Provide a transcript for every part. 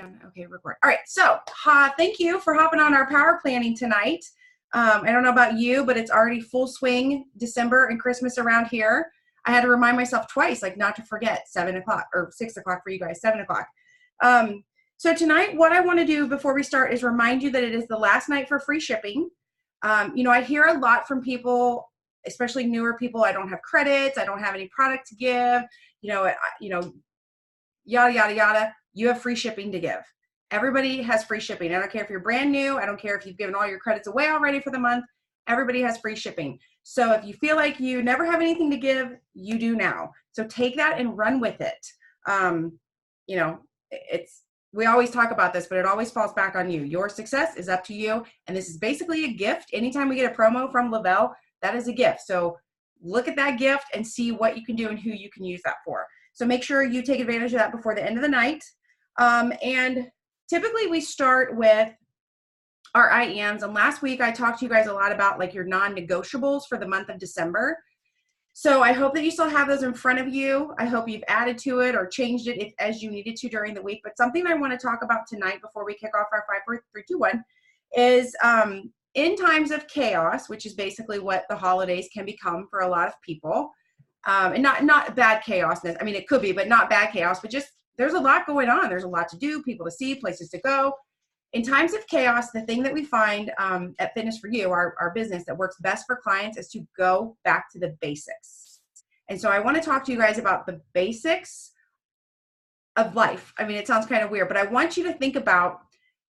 Okay, record. All right, so thank you for hopping on our power planning tonight. I don't know about you, but it's already full swing December and Christmas around here. I had to remind myself twice, like not to forget 7 o'clock or 6 o'clock for you guys, 7 o'clock. So tonight, what I want to do before we start is remind you that it is the last night for free shipping. I hear a lot from people, especially newer people. I don't have credits. I don't have any product to give. Yada, yada, yada. You have free shipping to give. Everybody has free shipping. I don't care if you're brand new. I don't care if you've given all your credits away already for the month. Everybody has free shipping. So if you feel like you never have anything to give, you do now. So take that and run with it. We always talk about this, but it always falls back on you. Your success is up to you. And this is basically a gift. Anytime we get a promo from Lavelle, that is a gift. So look at that gift and see what you can do and who you can use that for. So make sure you take advantage of that before the end of the night. And typically we start with our IAMs. And last week I talked to you guys a lot about like your non-negotiables for the month of December. So I hope that you still have those in front of you. I hope you've added to it or changed it as you needed to during the week. But something I want to talk about tonight before we kick off our 5, 4, 3, 2, 1 is in times of chaos, which is basically what the holidays can become for a lot of people. And not bad chaos. I mean, it could be, but not bad chaos, but just there's a lot going on. There's a lot to do, people to see, places to go. In times of chaos, the thing that we find at Fitness for You, our business that works best for clients, is to go back to the basics. And so I want to talk to you guys about the basics of life. I mean, it sounds kind of weird, but I want you to think about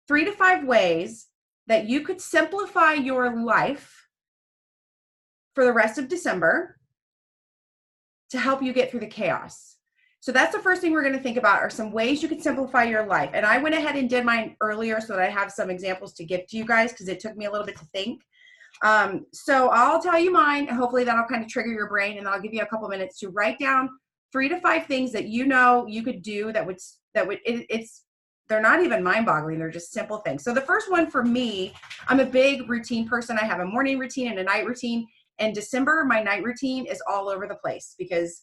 3 to 5 ways that you could simplify your life for the rest of December to help you get through the chaos. So that's the first thing we're going to think about are some ways you can simplify your life. And I went ahead and did mine earlier so that I have some examples to give to you guys because it took me a little bit to think. So I'll tell you mine, and hopefully that'll kind of trigger your brain, and I'll give you a couple minutes to write down 3 to 5 things that you know you could do they're not even mind-boggling. They're just simple things. So the first one for me, I'm a big routine person. I have a morning routine and a night routine. And December, my night routine is all over the place because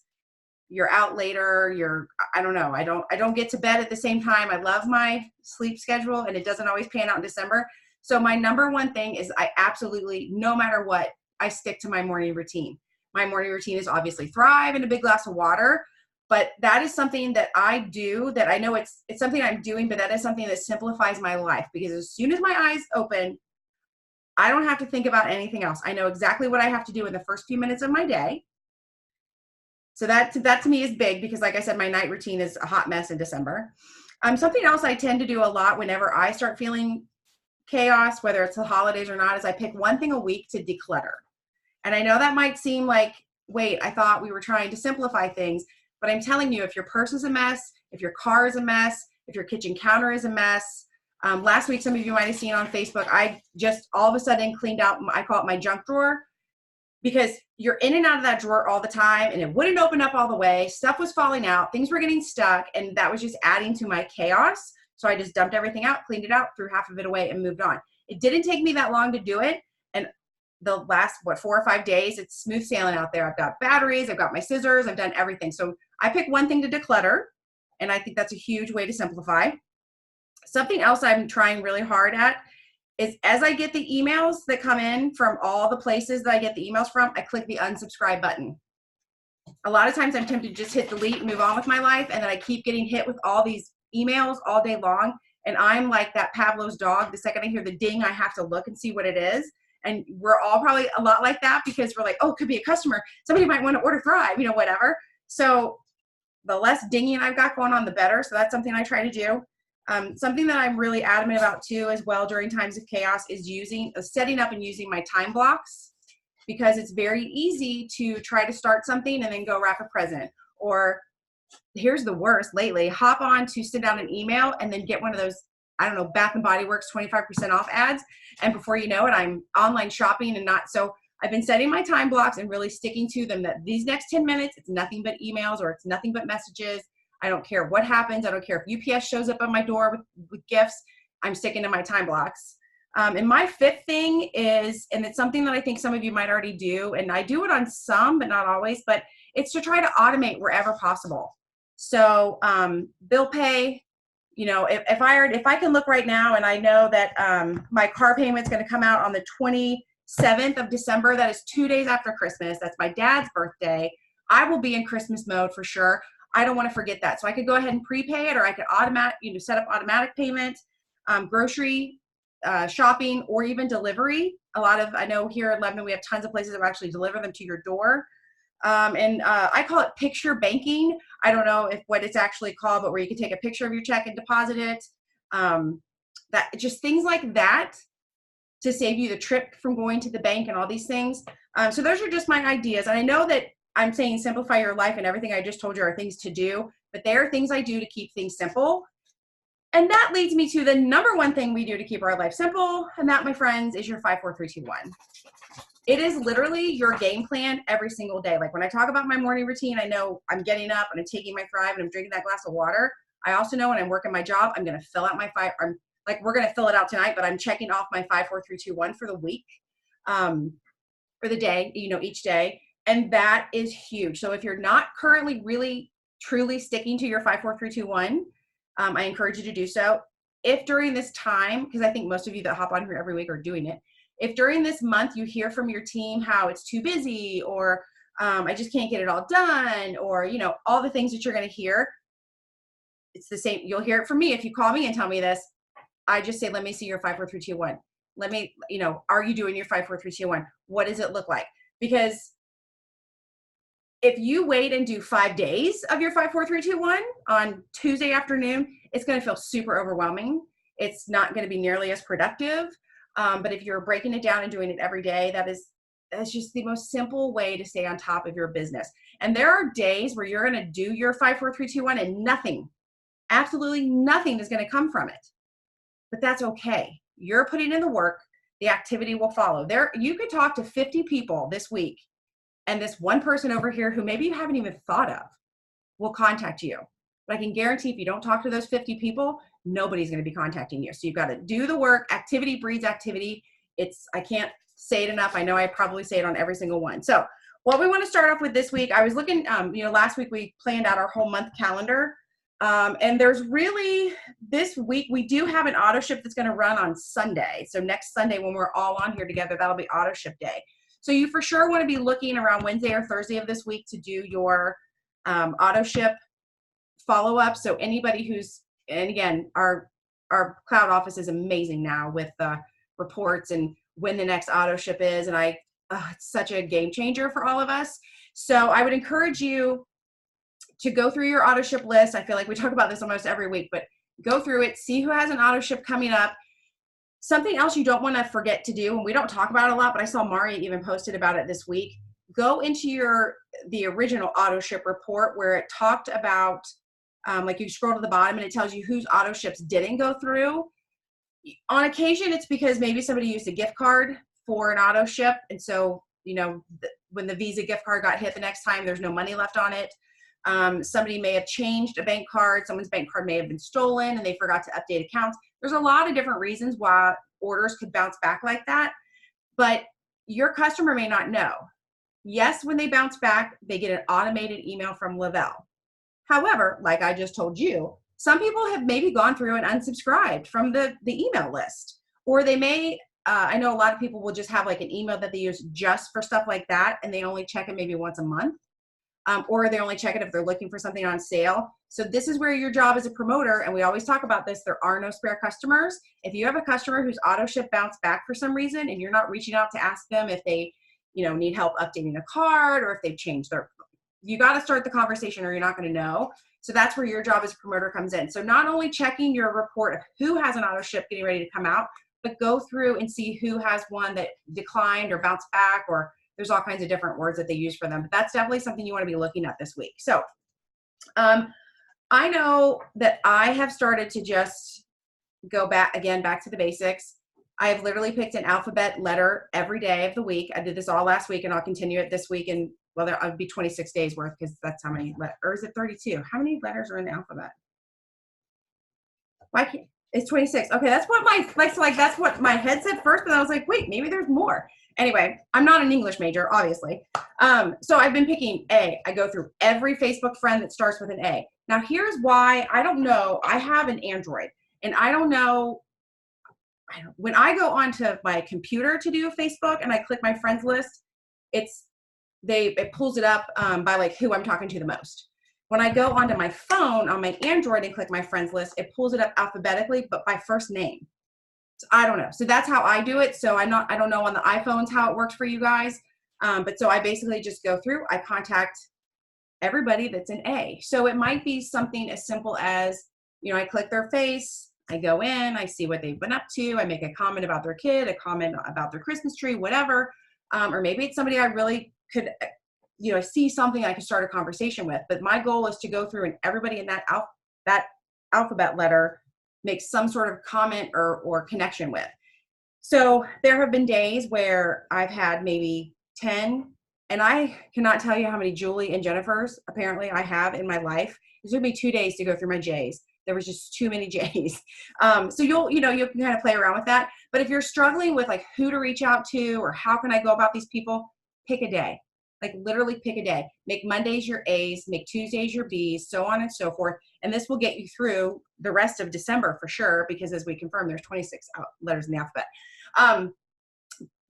you're out later. I don't get to bed at the same time. I love my sleep schedule and it doesn't always pan out in December. So my number one thing is I absolutely, no matter what, I stick to my morning routine. My morning routine is obviously Thrive and a big glass of water, but that is something that I do that I know it's something I'm doing, but that is something that simplifies my life because as soon as my eyes open, I don't have to think about anything else. I know exactly what I have to do in the first few minutes of my day. So that to me is big because like I said, my night routine is a hot mess in December. Something else I tend to do a lot whenever I start feeling chaos, whether it's the holidays or not, is I pick one thing a week to declutter. And I know that might seem like, wait, I thought we were trying to simplify things, but I'm telling you, if your purse is a mess, if your car is a mess, if your kitchen counter is a mess, last week, some of you might have seen on Facebook, I just all of a sudden cleaned out, I call it my junk drawer, because you're in and out of that drawer all the time and it wouldn't open up all the way. Stuff was falling out, things were getting stuck, and that was just adding to my chaos. So I just dumped everything out, cleaned it out, threw half of it away and moved on. It didn't take me that long to do it. And the last, 4 or 5 days, it's smooth sailing out there. I've got batteries, I've got my scissors, I've done everything. So I pick one thing to declutter, and I think that's a huge way to simplify. Something else I'm trying really hard at is as I get the emails that come in from all the places that I get the emails from, I click the unsubscribe button. A lot of times I'm tempted to just hit delete and move on with my life, and then I keep getting hit with all these emails all day long, and I'm like that Pavlov's dog. The second I hear the ding, I have to look and see what it is. And we're all probably a lot like that because we're like, oh, it could be a customer. Somebody might want to order Thrive, whatever. So the less dinging I've got going on, the better. So that's something I try to do. Something that I'm really adamant about too as well during times of chaos is setting up and using my time blocks, because it's very easy to try to start something and then go wrap a present. Or here's the worst lately, hop on to send out an email and then get one of those, Bath and Body Works 25% off ads. And before you know it, I'm online shopping and not. So I've been setting my time blocks and really sticking to them that these next 10 minutes, it's nothing but emails or it's nothing but messages. I don't care what happens. I don't care if UPS shows up at my door with gifts. I'm sticking to my time blocks. And my 5th thing is, and it's something that I think some of you might already do, and I do it on some, but not always, but it's to try to automate wherever possible. So bill pay, You know, if I can look right now and I know that my car payment's going to come out on the 27th of December, that is 2 days after Christmas. That's my dad's birthday. I will be in Christmas mode for sure. I don't want to forget that. So I could go ahead and prepay it, or I could set up automatic payment, grocery, shopping, or even delivery. I know here at Lebanon, we have tons of places that will actually deliver them to your door. I call it picture banking. I don't know what it's actually called, but where you can take a picture of your check and deposit it. That just things like that to save you the trip from going to the bank and all these things. So those are just my ideas. And I know that I'm saying simplify your life, and everything I just told you are things to do, but they are things I do to keep things simple. And that leads me to the number one thing we do to keep our life simple. And that, my friends, is your 5, 4, 3, 2, 1. It is literally your game plan every single day. Like when I talk about my morning routine, I know I'm getting up and I'm taking my Thrive and I'm drinking that glass of water. I also know when I'm working my job, I'm going to fill out my we're going to fill it out tonight, but I'm checking off my 5, 4, 3, 2, 1 for the week, for the day, each day. And that is huge. So if you're not currently really, truly sticking to your 5, 4, 3, 2, 1, I encourage you to do so. If during this time, because I think most of you that hop on here every week are doing it, if during this month you hear from your team how it's too busy, or I just can't get it all done, or, all the things that you're going to hear, it's the same. You'll hear it from me. If you call me and tell me this, I just say, let me see your 5, 4, 3, 2, 1. Let me, are you doing your 5, 4, 3, 2, 1? What does it look like? Because if you wait and do 5 days of your 5, 4, 3, 2, 1 on Tuesday afternoon, it's going to feel super overwhelming. It's not going to be nearly as productive. But if you're breaking it down and doing it every day, that's just the most simple way to stay on top of your business. And there are days where you're going to do your 5, 4, 3, 2, 1 and nothing, absolutely nothing is going to come from it. But that's okay. You're putting in the work. The activity will follow. You could talk to 50 people this week, and this one person over here who maybe you haven't even thought of will contact you. But I can guarantee if you don't talk to those 50 people, nobody's going to be contacting you. So you've got to do the work. Activity breeds activity. I can't say it enough. I know I probably say it on every single one. So what we want to start off with this week, I was looking, last week we planned out our whole month calendar. And this week we do have an auto ship that's going to run on Sunday. So next Sunday when we're all on here together, that'll be auto ship day. So you for sure want to be looking around Wednesday or Thursday of this week to do your auto ship follow-up. So anybody and again, our cloud office is amazing now with reports and when the next auto ship is. And it's such a game changer for all of us. So I would encourage you to go through your auto ship list. I feel like we talk about this almost every week, but go through it, see who has an auto ship coming up. Something else you don't want to forget to do, and we don't talk about it a lot, but I saw Mari even posted about it this week. Go into the original auto ship report where it talked about, like you scroll to the bottom and it tells you whose auto ships didn't go through. On occasion, it's because maybe somebody used a gift card for an auto ship. And so, when the Visa gift card got hit the next time, there's no money left on it. Somebody may have changed a bank card. Someone's bank card may have been stolen and they forgot to update accounts. There's a lot of different reasons why orders could bounce back like that, but your customer may not know. Yes, when they bounce back, they get an automated email from Lavelle. However, like I just told you, some people have maybe gone through and unsubscribed from the email list, or they may, I know a lot of people will just have like an email that they use just for stuff like that, and they only check it maybe once a month. Or they only check it if they're looking for something on sale. So this is where your job as a promoter, and we always talk about this, there are no spare customers. If you have a customer whose auto ship bounced back for some reason and you're not reaching out to ask them if they, need help updating a card or if they've changed you got to start the conversation or you're not going to know. So that's where your job as a promoter comes in. So not only checking your report of who has an auto ship getting ready to come out, but go through and see who has one that declined or bounced back, or there's all kinds of different words that they use for them, but that's definitely something you want to be looking at this week. So I know that I have started to just go back to the basics. I have literally picked an alphabet letter every day of the week. I did this all last week and I'll continue it this week. And well, I'll be 26 days worth because that's how many, or is it 32? How many letters are in the alphabet? Why can't, it's 26. Okay, that's what that's what my head said first, but I was like, wait, maybe there's more. Anyway, I'm not an English major, obviously. So I've been picking A. I go through every Facebook friend that starts with an A. Now, here's why. I don't know. I have an Android, and I don't know. When I go onto my computer to do Facebook and I click my friends list, it pulls it up by like who I'm talking to the most. When I go onto my phone on my Android and click my friends list, it pulls it up alphabetically, but by first name. So I don't know. So that's how I do it. So I don't know on the iPhones how it works for you guys. But so I basically just go through, I contact everybody that's an A. So it might be something as simple as, I click their face, I go in, I see what they've been up to, I make a comment about their kid, a comment about their Christmas tree, whatever. Or maybe it's somebody I really could, see something I could start a conversation with. But my goal is to go through and everybody in that alphabet letter make some sort of comment or connection with. So there have been days where I've had maybe 10, and I cannot tell you how many Julie and Jennifers apparently I have in my life. It took me 2 days to go through my J's. There was just too many J's. So you can kind of play around with that. But if you're struggling with like who to reach out to or how can I go about these people, pick a day. Like literally pick a day. Make Mondays your A's, make Tuesdays your B's, so on and so forth. And this will get you through the rest of December for sure, because as we confirmed, there's 26 letters in the alphabet.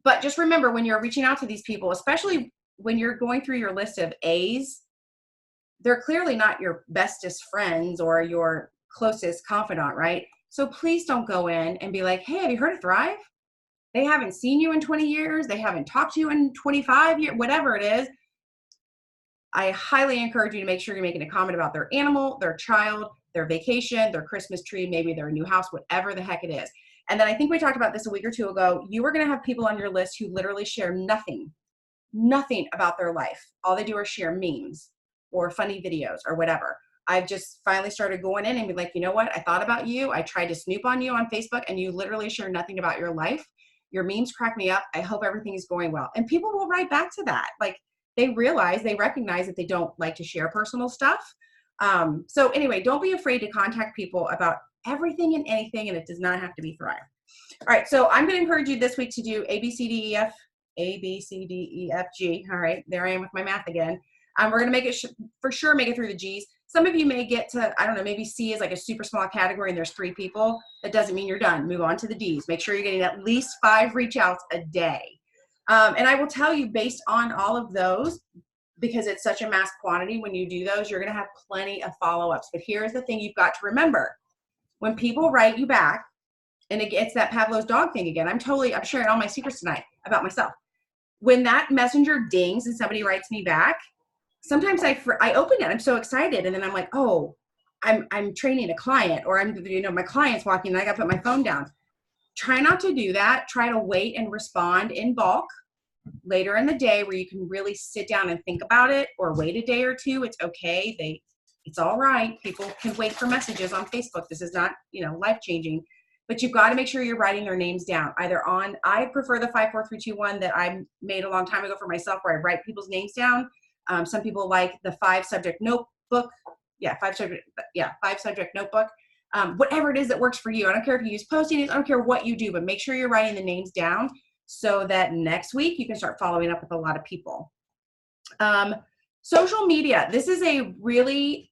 But just remember when you're reaching out to these people, especially when you're going through your list of A's, they're clearly not your bestest friends or your closest confidant, right? So please don't go in and be like, hey, have you heard of Thrive? They haven't seen you in 20 years. They haven't talked to you in 25 years, whatever it is. I highly encourage you to make sure you're making a comment about their animal, their child, their vacation, their Christmas tree, maybe their new house, whatever the heck it is. And then I think we talked about this a week or two ago. You are going to have people on your list who literally share nothing about their life. All they do is share memes or funny videos or whatever. I've just finally started going in and be like, you know what? I thought about you. I tried to snoop on you on Facebook and you literally share nothing about your life. Your memes crack me up. I hope everything is going well. And people will write back to that. Like they recognize that they don't like to share personal stuff. So anyway, don't be afraid to contact people about everything and anything, and it does not have to be Thrive. All right, so I'm going to encourage you this week to do A, B, C, D, E, F, G. All right, there I am with my math again. We're going to make it for sure make it through the G's. Some of you may get to, I don't know, maybe C is like a super small category and there's 3 people. That doesn't mean you're done. Move on to the D's. Make sure you're getting at least 5 reach outs a day. And I will tell you, based on all of those, because it's such a mass quantity, when you do those, you're going to have plenty of follow-ups. But here's the thing you've got to remember. When people write you back, and it's that Pavlov's dog thing again. I'm sharing all my secrets tonight about myself. When that messenger dings and somebody writes me back, sometimes I open it. I'm so excited. And then I'm like, oh, I'm training a client, or my client's walking and I got to put my phone down. Try not to do that. Try to wait and respond in bulk later in the day where you can really sit down and think about it, or wait a day or two. It's okay. It's all right. People can wait for messages on Facebook. This is not, life-changing, but you've got to make sure you're writing their names down I prefer the 5-4-3-2-1 that I made a long time ago for myself, where I write people's names down. Some people like the 5-subject notebook. Yeah, 5-subject notebook. Whatever it is that works for you. I don't care if you use Post-it, I don't care what you do, but make sure you're writing the names down so that next week you can start following up with a lot of people. Social media. This is a really,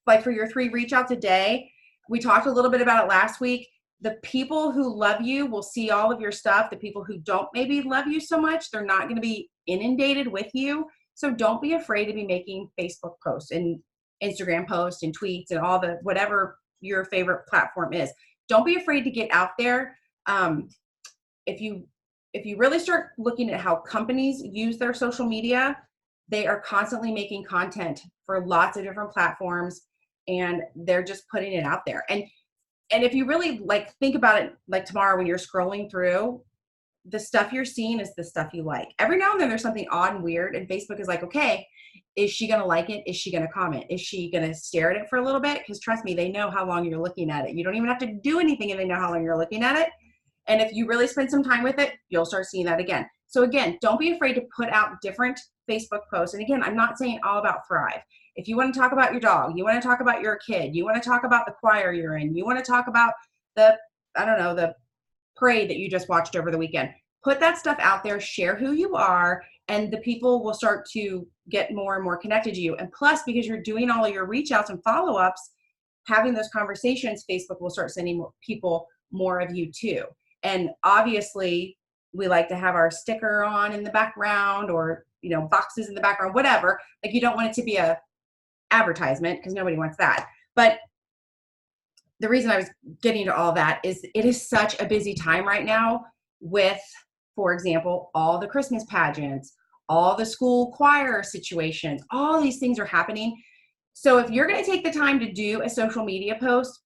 like for your 3 reach outs a day, we talked a little bit about it last week. The people who love you will see all of your stuff. The people who don't maybe love you so much, they're not going to be inundated with you. So don't be afraid to be making Facebook posts and Instagram posts and tweets and all the whatever your favorite platform is. Don't be afraid to get out there. If you really start looking at how companies use their social media, they are constantly making content for lots of different platforms, and they're just putting it out there. And if you really think about it, like tomorrow when you're scrolling through, the stuff you're seeing is the stuff you like. Every now and then there's something odd and weird, and Facebook is like, okay, is she going to like it? Is she going to comment? Is she going to stare at it for a little bit? Because trust me, they know how long you're looking at it. You don't even have to do anything and they know how long you're looking at it. And if you really spend some time with it, you'll start seeing that again. So again, don't be afraid to put out different Facebook posts. And again, I'm not saying all about Thrive. If you want to talk about your dog, you want to talk about your kid, you want to talk about the choir you're in, you want to talk about the parade that you just watched over the weekend, put that stuff out there, share who you are, and the people will start to get more and more connected to you. And plus, because you're doing all of your reach outs and follow-ups, having those conversations, Facebook will start sending more people more of you too. And obviously, we like to have our sticker on in the background, or boxes in the background, whatever. Like, you don't want it to be a advertisement, because nobody wants that. But the reason I was getting to all that is it is such a busy time right now with, for example, all the Christmas pageants, all the school choir situations, all these things are happening. So if you're going to take the time to do a social media post,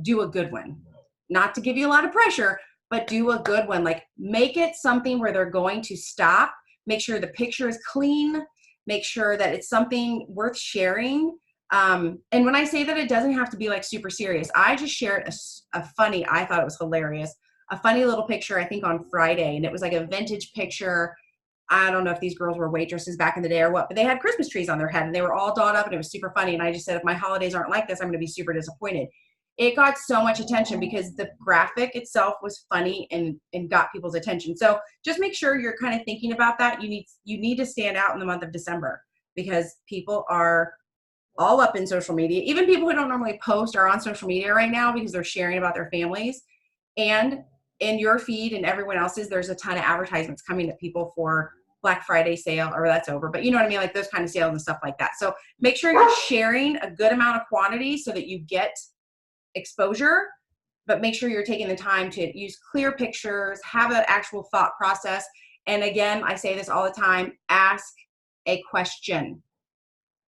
do a good one. Not to give you a lot of pressure, but do a good one. Like, make it something where they're going to stop. Make sure the picture is clean. Make sure that it's something worth sharing. And when I say that, it doesn't have to be like super serious. I just shared a funny, I thought it was hilarious, a funny little picture, I think on Friday, and it was like a vintage picture. I don't know if these girls were waitresses back in the day or what, but they had Christmas trees on their head and they were all dolled up and it was super funny. And I just said, if my holidays aren't like this, I'm going to be super disappointed. It got so much attention because the graphic itself was funny and got people's attention. So just make sure you're kind of thinking about that. You need to stand out in the month of December, because people are all up in social media. Even people who don't normally post are on social media right now because they're sharing about their families. And in your feed and everyone else's, there's a ton of advertisements coming to people for Black Friday sale, or that's over, but you know what I mean? Like those kind of sales and stuff like that. So make sure you're sharing a good amount of quantity so that you get exposure, but make sure you're taking the time to use clear pictures, have an actual thought process. And again, I say this all the time, ask a question.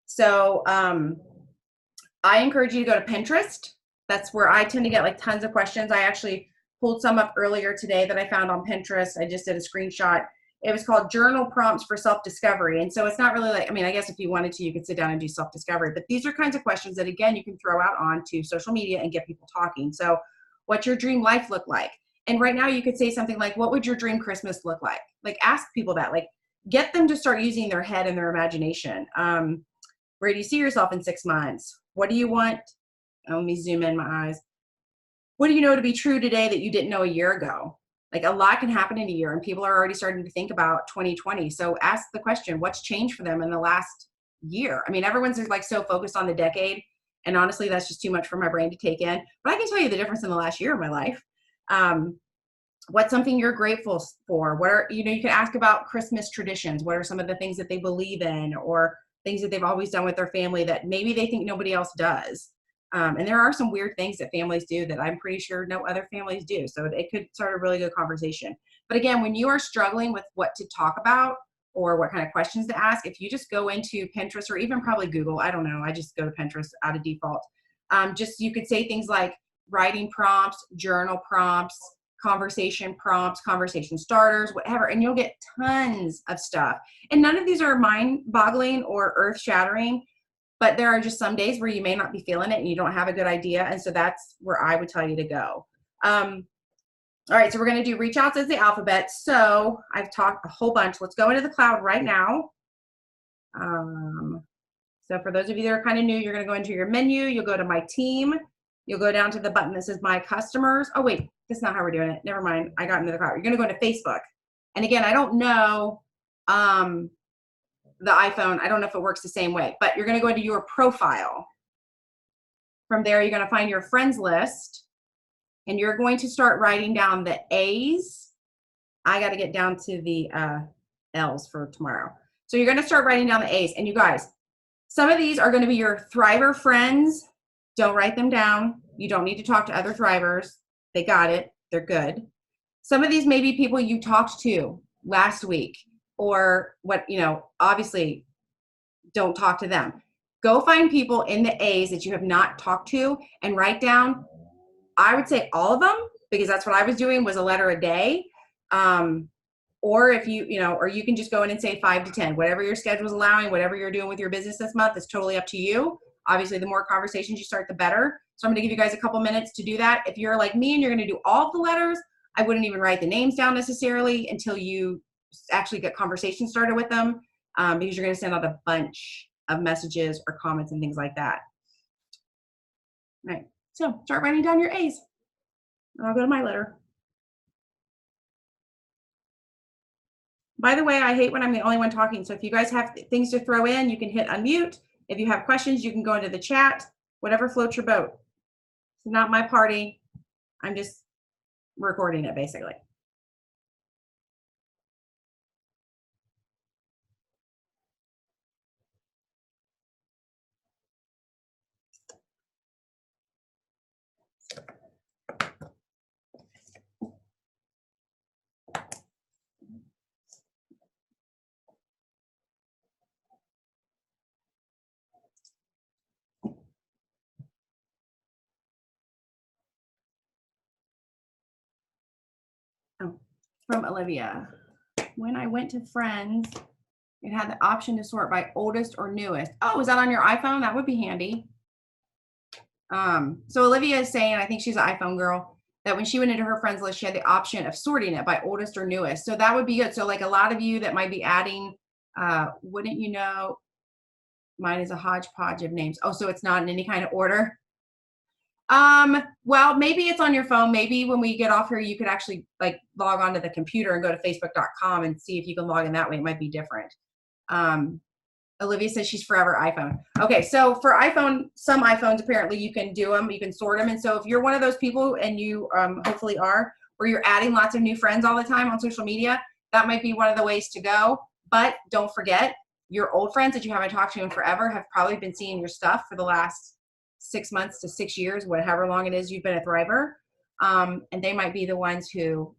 So I encourage you to go to Pinterest. That's where I tend to get like tons of questions. I actually pulled some up earlier today that I found on Pinterest. I just did a screenshot. It was called Journal Prompts for Self-Discovery. And so it's not really like, I mean, I guess if you wanted to, you could sit down and do self-discovery, but these are kinds of questions that, again, you can throw out onto social media and get people talking. So what's your dream life look like? And right now you could say something like, what would your dream Christmas look like? Like, ask people that, like, get them to start using their head and their imagination. Where do you see yourself in 6 months? What do you want? Oh, let me zoom in my eyes. What do you know to be true today that you didn't know a year ago? Like, a lot can happen in a year and people are already starting to think about 2020. So ask the question, what's changed for them in the last year? I mean, everyone's like so focused on the decade, and honestly, that's just too much for my brain to take in. But I can tell you the difference in the last year of my life. What's something you're grateful for? What are, you can ask about Christmas traditions. What are some of the things that they believe in, or things that they've always done with their family that maybe they think nobody else does? And there are some weird things that families do that I'm pretty sure no other families do. So it could start a really good conversation. But again, when you are struggling with what to talk about or what kind of questions to ask, if you just go into Pinterest or even probably Google, I don't know, I just go to Pinterest out of default. You could say things like writing prompts, journal prompts, conversation prompts, conversation starters, whatever, and you'll get tons of stuff. And none of these are mind-boggling or earth-shattering, but there are just some days where you may not be feeling it and you don't have a good idea. And so that's where I would tell you to go. All right, so we're going to do reach outs as the alphabet. So I've talked a whole bunch. Let's go into the cloud right now. So for those of you that are kind of new, you're going to go into your menu. You'll go to my team. You'll go down to the button that says my customers. Oh, wait, that's not how we're doing it. Never mind. I got into the cloud. You're going to go into Facebook. And again, I don't know the iPhone. I don't know if it works the same way, but you're going to go into your profile. From there, you're going to find your friends list, and you're going to start writing down the A's. I got to get down to the L's for tomorrow. So you're going to start writing down the A's. And you guys, some of these are going to be your Thriver friends. Don't write them down. You don't need to talk to other Thrivers. They got it. They're good. Some of these may be people you talked to last week, or what, obviously don't talk to them. Go find people in the A's that you have not talked to and write down, I would say all of them, because that's what I was doing, was a letter a day. Or if or you can just go in and say 5 to 10, whatever your schedule is allowing, whatever you're doing with your business this month is totally up to you. Obviously, the more conversations you start, the better. So I'm going to give you guys a couple minutes to do that. If you're like me and you're going to do all of the letters, I wouldn't even write the names down necessarily until you actually get conversation started with them, because you're going to send out a bunch of messages or comments and things like that. All right. So start writing down your A's. And I'll go to my letter. By the way, I hate when I'm the only one talking. So if you guys have things to throw in, you can hit unmute. If you have questions, you can go into the chat, whatever floats your boat. It's not my party. I'm just recording it basically. Oh, from Olivia. When I went to Friends, it had the option to sort by oldest or newest. Oh, is that on your iPhone? That would be handy. So Olivia is saying, I think she's an iPhone girl, that when she went into her friends list, she had the option of sorting it by oldest or newest. So that would be good. So like a lot of you that might be adding, wouldn't you know, mine is a hodgepodge of names. Oh, so it's not in any kind of order. Well, maybe it's on your phone. Maybe when we get off here, you could actually like log onto the computer and go to facebook.com and see if you can log in that way. It might be different. Olivia says she's forever iPhone. Okay, so for iPhone, some iPhones apparently you can do them, you can sort them. And so if you're one of those people, and you hopefully are, where you're adding lots of new friends all the time on social media, that might be one of the ways to go. But don't forget, your old friends that you haven't talked to in forever have probably been seeing your stuff for the last 6 months to 6 years, whatever long it is you've been a Thriver. And they might be the ones who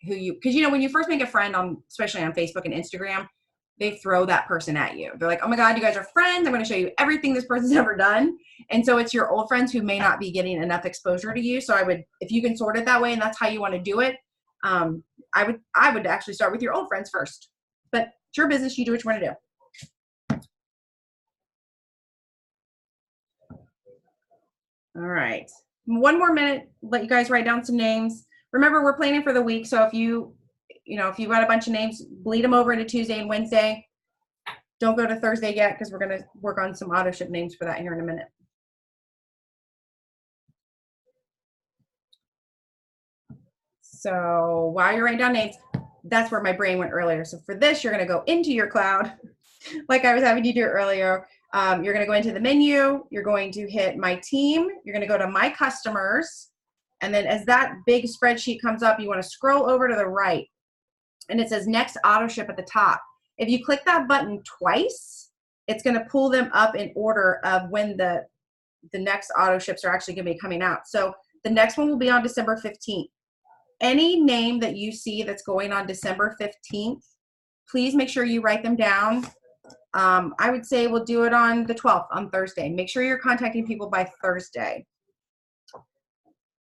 you, because you know, when you first make a friend on, especially on Facebook and Instagram, they throw that person at you. They're like, oh my God, you guys are friends. I'm going to show you everything this person's ever done. And so it's your old friends who may not be getting enough exposure to you. So I would, if you can sort it that way and that's how you want to do it, I would actually start with your old friends first. But it's your business. You do what you want to do. All right. One more minute, let you guys write down some names. Remember, we're planning for the week. So if you got a bunch of names, bleed them over into Tuesday and Wednesday. Don't go to Thursday yet because we're going to work on some auto ship names for that here in a minute. So while you're writing down names, that's where my brain went earlier. So for this, you're going to go into your cloud like I was having you do earlier. You're going to go into the menu. You're going to hit my team. You're going to go to my customers. And then as that big spreadsheet comes up, you want to scroll over to the right. And it says next auto ship at the top. If you click that button twice, it's going to pull them up in order of when the next auto ships are actually going to be coming out. So the next one will be on December 15th. Any name that you see that's going on December 15th, please make sure you write them down. I would say we'll do it on the 12th, on Thursday. Make sure you're contacting people by Thursday.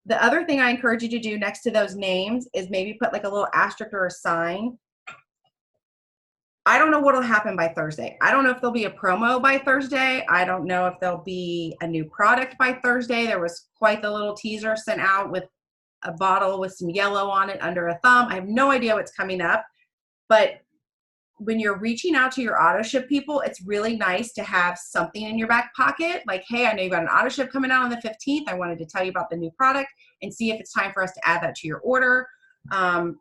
The other thing I encourage you to do next to those names is maybe put like a little asterisk or a sign. I don't know what will happen by Thursday. I don't know if there'll be a promo by Thursday. I don't know if there'll be a new product by Thursday. There was quite the little teaser sent out with a bottle with some yellow on it under a thumb. I have no idea what's coming up, but when you're reaching out to your auto ship people, it's really nice to have something in your back pocket. Like, hey, I know you've got an auto ship coming out on the 15th. I wanted to tell you about the new product and see if it's time for us to add that to your order.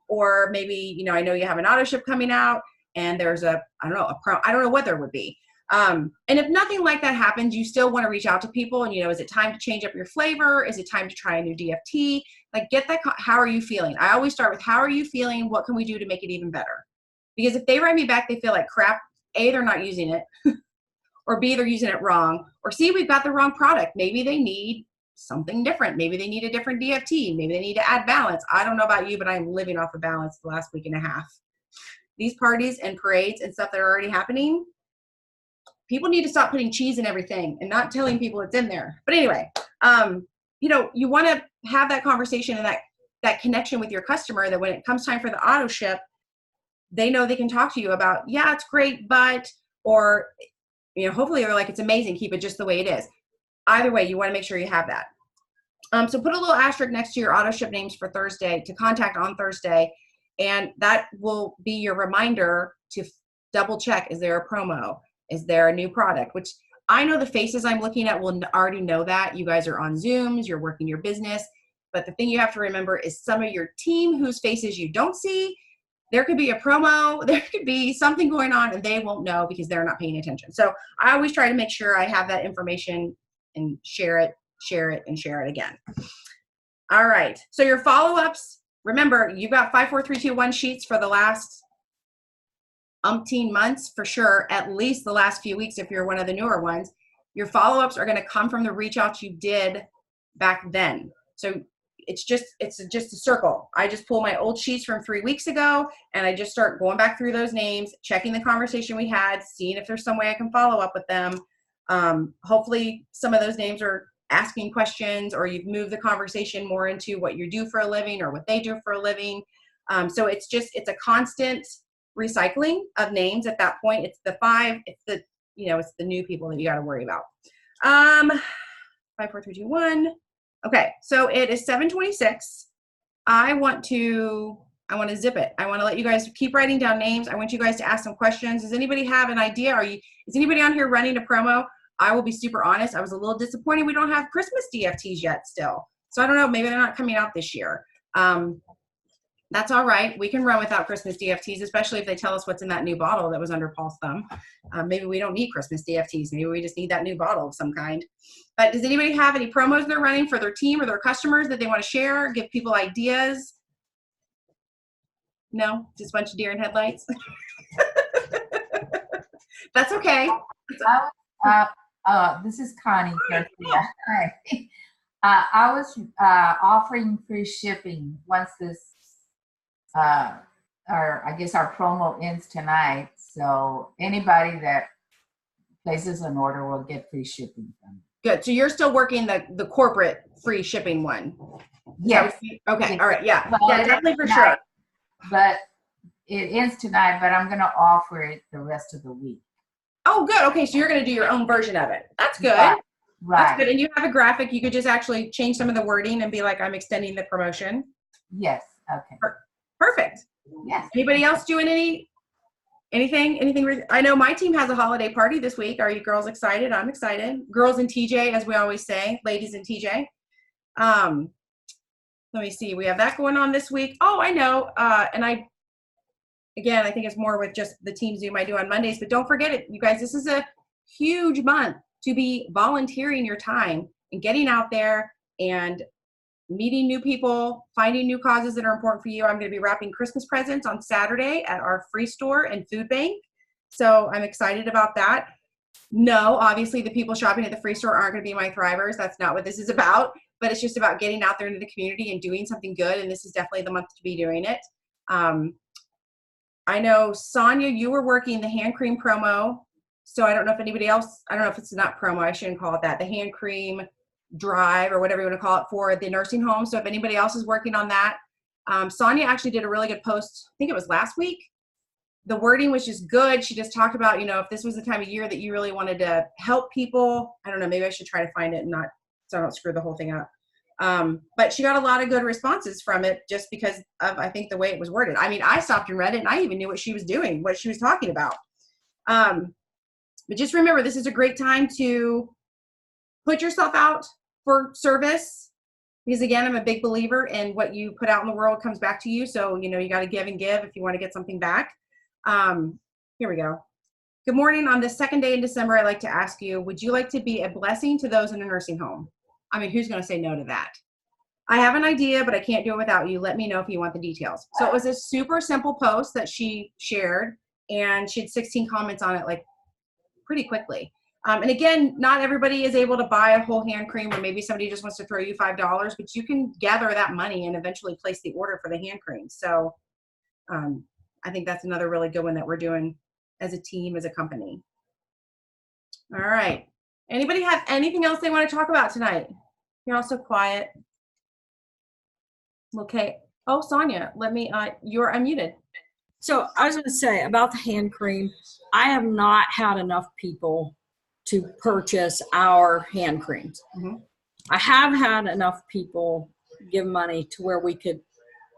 Or maybe, I know you have an auto ship coming out and there's I don't know what there would be. And if nothing like that happens, you still want to reach out to people and, is it time to change up your flavor? Is it time to try a new DFT? Like, get that. How are you feeling? I always start with, how are you feeling? What can we do to make it even better? Because if they write me back, they feel like crap, A, they're not using it, or B, they're using it wrong, or C, we've got the wrong product. Maybe they need something different. Maybe they need a different DFT. Maybe they need to add balance. I don't know about you, but I'm living off of balance the last week and a half. These parties and parades and stuff that are already happening, people need to stop putting cheese in everything and not telling people it's in there. But anyway, you want to have that conversation and that connection with your customer that when it comes time for the auto ship, they know they can talk to you about, yeah, it's great, but, or, hopefully they're like, it's amazing, keep it just the way it is. Either way, you want to make sure you have that. So put a little asterisk next to your auto ship names for Thursday to contact on Thursday. And that will be your reminder to double check. Is there a promo? Is there a new product? Which I know the faces I'm looking at will already know that. You guys are on Zooms, you're working your business. But the thing you have to remember is some of your team whose faces you don't see, there could be a promo, there could be something going on, and they won't know because they're not paying attention. So I always try to make sure I have that information and share it, and share it again. All right. So your follow-ups, remember, you've got 5, 4, 3, 2, 1 sheets for the last umpteen months for sure, at least the last few weeks if you're one of the newer ones. Your follow-ups are going to come from the reach outs you did back then. So it's just a circle. I just pull my old sheets from 3 weeks ago and I just start going back through those names, checking the conversation we had, seeing if there's some way I can follow up with them. Hopefully some of those names are asking questions, or you've moved the conversation more into what you do for a living or what they do for a living. So it's a constant recycling of names at that point. It's the 5, it's the new people that you got to worry about. 5, 4, 3, 2, 1. Okay, so it is 7:26. I want to zip it. I want to let you guys keep writing down names. I want you guys to ask some questions. Does anybody have an idea? Is anybody on here running a promo? I will be super honest. I was a little disappointed we don't have Christmas DFTs yet still. So I don't know, maybe they're not coming out this year. That's all right. We can run without Christmas DFTs, especially if they tell us what's in that new bottle that was under Paul's thumb. Maybe we don't need Christmas DFTs. Maybe we just need that new bottle of some kind. But does anybody have any promos they're running for their team or their customers that they want to share, give people ideas? No? Just a bunch of deer in headlights? That's okay. This is Connie Garcia. Hi. I was offering free shipping once this, I guess our promo ends tonight. So anybody that places an order will get free shipping from me. Good. So you're still working the corporate free shipping one? Yes. Okay. All right. Yeah. Well, Yeah, definitely for sure. But it ends tonight, but I'm going to offer it the rest of the week. Oh, good. Okay. So you're going to do your own version of it. That's good. Right. That's good. And you have a graphic. You could just actually change some of the wording and be like, I'm extending the promotion. Yes. Okay. Perfect. Yes. Anybody else doing anything? I know my team has a holiday party this week. Are you girls excited? I'm excited. Girls in TJ, as we always say, ladies in TJ. Let me see. We have that going on this week. Oh, I know. And I think it's more with just the team Zoom I do on Mondays, but don't forget it, you guys, this is a huge month to be volunteering your time and getting out there and meeting new people, finding new causes that are important for you. I'm going to be wrapping Christmas presents on Saturday at our free store and food bank. So I'm excited about that. No, obviously the people shopping at the free store aren't going to be my thrivers. That's not what this is about, but it's just about getting out there into the community and doing something good. And this is definitely the month to be doing it. I know, Sonia, you were working the hand cream promo. So I don't know if anybody else, I don't know if it's not promo, I shouldn't call it that, the hand cream drive or whatever you want to call it for the nursing home. So if anybody else is working on that, Sonia actually did a really good post, I think it was last week. The wording was just good. She just talked about, if this was the time of year that you really wanted to help people, I don't know, maybe I should try to find it and not, so I don't screw the whole thing up. But she got a lot of good responses from it just because of, I think, the way it was worded. I mean, I stopped and read it and I even knew what she was doing, what she was talking about. But just remember, this is a great time to put yourself out for service because, again, I'm a big believer in what you put out in the world comes back to you. So, you got to give and give if you want to get something back. Here we go. Good morning. On the second day in December, I'd like to ask you, would you like to be a blessing to those in a nursing home? I mean, who's going to say no to that? I have an idea, but I can't do it without you. Let me know if you want the details. So it was a super simple post that she shared, and she had 16 comments on it, like pretty quickly. And again, not everybody is able to buy a whole hand cream, or maybe somebody just wants to throw you $5, but you can gather that money and eventually place the order for the hand cream. So I think that's another really good one that we're doing as a team, as a company. All right. Anybody have anything else they want to talk about tonight? You're also quiet. Okay. Oh, Sonia, you're unmuted. So I was going to say about the hand cream, I have not had enough people to purchase our hand creams. Mm-hmm. I have had enough people give money to where we could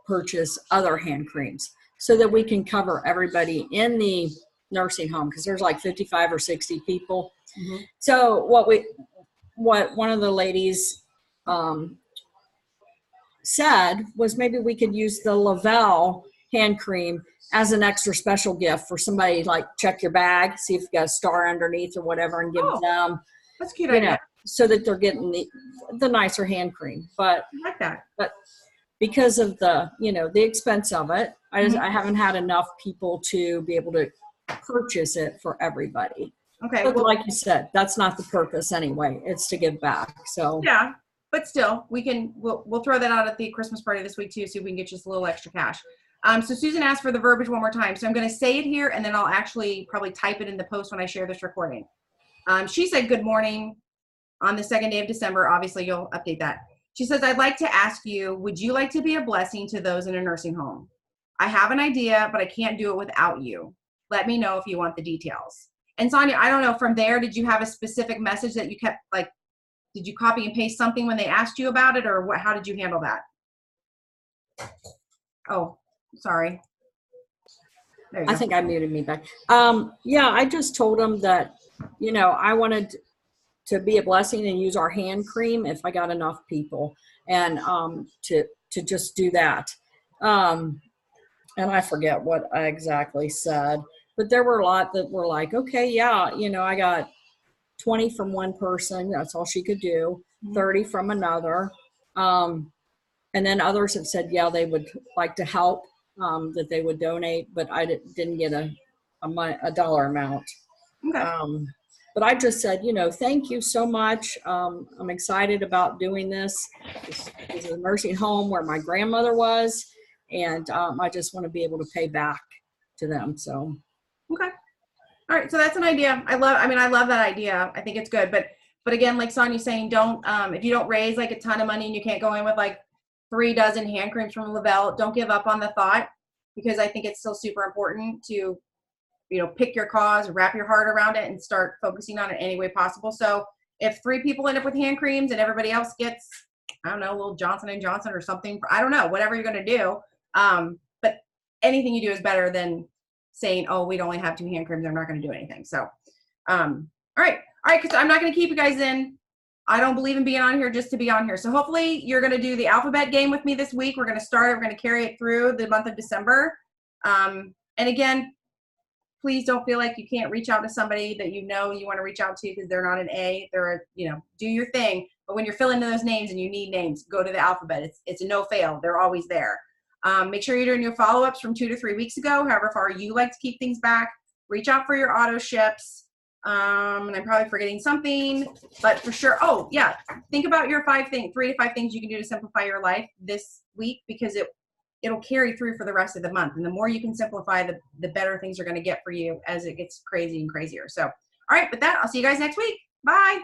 purchase other hand creams so that we can cover everybody in the nursing home, because there's like 55 or 60 people. Mm-hmm. So what one of the ladies said was maybe we could use the Lavelle hand cream as an extra special gift for somebody, like check your bag, see if you got a star underneath or whatever, and give Oh, them, that's a cute you idea. know, so that they're getting the nicer hand cream. But I like that. because of the, the expense of it, Mhm. I haven't had enough people to be able to purchase it for everybody. Okay. But Well, like you said, that's not the purpose anyway. It's to give back. So yeah, but still, we'll throw that out at the Christmas party this week too, see if we can get you just a little extra cash. So Susan asked for the verbiage one more time. So I'm going to say it here, and then I'll actually probably type it in the post when I share this recording. She said, good morning on the 2nd day of December. Obviously, you'll update that. She says, I'd like to ask you, would you like to be a blessing to those in a nursing home? I have an idea, but I can't do it without you. Let me know if you want the details. And Sonia, I don't know, from there, did you have a specific message that you kept, like, did you copy and paste something when they asked you about it, or what? How did you handle that? Oh, sorry. There you go. I think I muted me back. Yeah, I just told them that, I wanted to be a blessing and use our hand cream if I got enough people, and to just do that. And I forget what I exactly said, but there were a lot that were like, okay, yeah, I got 20 from one person. That's all she could do. 30 from another. And then others have said, yeah, they would like to help, that they would donate, but I didn't get a dollar amount. Okay. But I just said, thank you so much. I'm excited about doing this. This is a nursing home where my grandmother was, and I just want to be able to pay back to them. So. Okay. All right. So that's an idea. I love that idea. I think it's good. But again, like Sonia's saying, don't, if you don't raise like a ton of money and you can't go in with like 3 dozen hand creams from Lavelle, don't give up on the thought, because I think it's still super important to, pick your cause, wrap your heart around it, and start focusing on it any way possible. So if 3 people end up with hand creams and everybody else gets, I don't know, a little Johnson & Johnson or something, I don't know, whatever you're going to do. But anything you do is better than saying, oh, we'd only have 2 hand creams, I'm not going to do anything. So, all right. Because I'm not going to keep you guys in. I don't believe in being on here just to be on here. So hopefully you're going to do the alphabet game with me this week. We're going to start it. We're going to carry it through the month of December. And again, please don't feel like you can't reach out to somebody that you want to reach out to because they're not an A. They're do your thing. But when you're filling in those names and you need names, go to the alphabet. It's a no fail. They're always there. Make sure you're doing your follow-ups from 2 to 3 weeks ago, however far you like to keep things back. Reach out for your auto ships. And I'm probably forgetting something, but for sure. Oh yeah. Think about your 3 to 5 things you can do to simplify your life this week, because it'll carry through for the rest of the month. And the more you can simplify, the better things are going to get for you as it gets crazy and crazier. So, all right, with that, I'll see you guys next week. Bye.